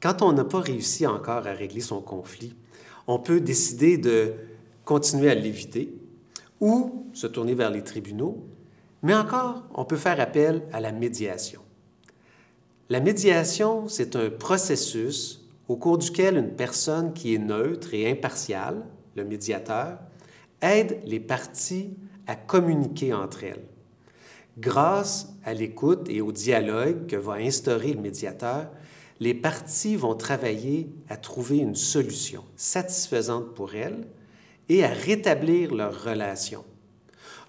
Quand on n'a pas réussi encore à régler son conflit, on peut décider de continuer à l'éviter ou se tourner vers les tribunaux, mais encore, on peut faire appel à la médiation. La médiation, c'est un processus au cours duquel une personne qui est neutre et impartiale, le médiateur, aide les parties à communiquer entre elles. Grâce à l'écoute et au dialogue que va instaurer le médiateur, les parties vont travailler à trouver une solution satisfaisante pour elles et à rétablir leur relation.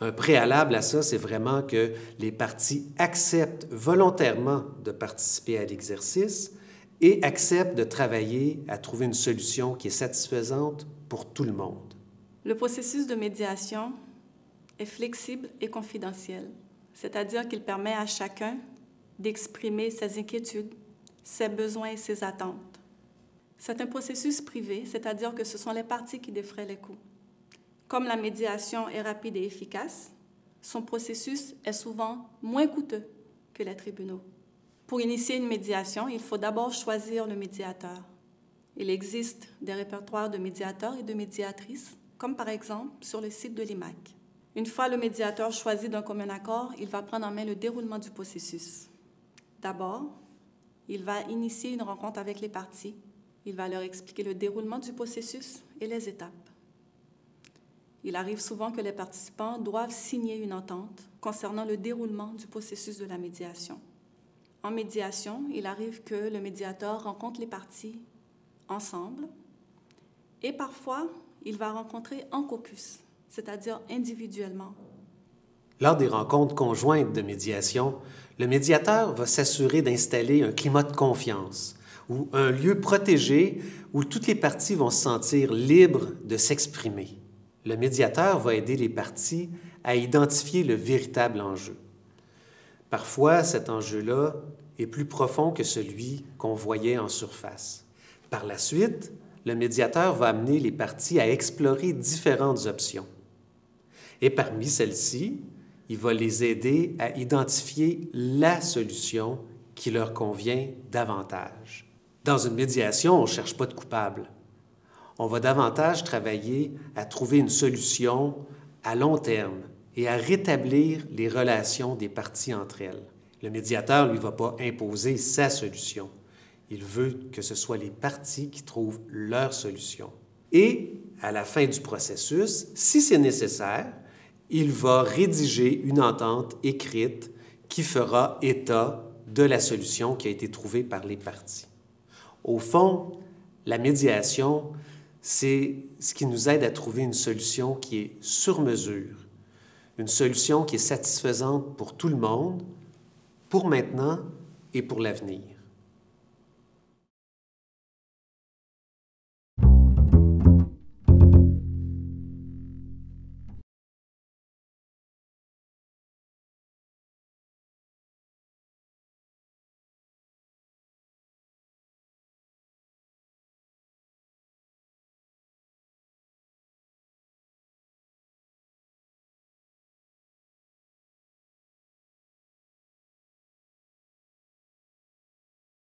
Un préalable à ça, c'est vraiment que les parties acceptent volontairement de participer à l'exercice et acceptent de travailler à trouver une solution qui est satisfaisante pour tout le monde. Le processus de médiation est flexible et confidentiel, c'est-à-dire qu'il permet à chacun d'exprimer ses inquiétudes, ses besoins et ses attentes. C'est un processus privé, c'est-à-dire que ce sont les parties qui défraient les coûts. Comme la médiation est rapide et efficace, son processus est souvent moins coûteux que les tribunaux. Pour initier une médiation, il faut d'abord choisir le médiateur. Il existe des répertoires de médiateurs et de médiatrices, comme par exemple sur le site de l'IMAC. Une fois le médiateur choisi d'un commun accord, il va prendre en main le déroulement du processus. D'abord, il va initier une rencontre avec les parties. Il va leur expliquer le déroulement du processus et les étapes. Il arrive souvent que les participants doivent signer une entente concernant le déroulement du processus de la médiation. En médiation, il arrive que le médiateur rencontre les parties ensemble et parfois, il va rencontrer en caucus, c'est-à-dire individuellement. Lors des rencontres conjointes de médiation, le médiateur va s'assurer d'installer un climat de confiance ou un lieu protégé où toutes les parties vont se sentir libres de s'exprimer. Le médiateur va aider les parties à identifier le véritable enjeu. Parfois, cet enjeu-là est plus profond que celui qu'on voyait en surface. Par la suite, le médiateur va amener les parties à explorer différentes options. Et parmi celles-ci, il va les aider à identifier la solution qui leur convient davantage. Dans une médiation, on ne cherche pas de coupable. On va davantage travailler à trouver une solution à long terme et à rétablir les relations des parties entre elles. Le médiateur, lui, ne va pas imposer sa solution. Il veut que ce soit les parties qui trouvent leur solution. Et, à la fin du processus, si c'est nécessaire, il va rédiger une entente écrite qui fera état de la solution qui a été trouvée par les parties. Au fond, la médiation, c'est ce qui nous aide à trouver une solution qui est sur mesure, une solution qui est satisfaisante pour tout le monde, pour maintenant et pour l'avenir.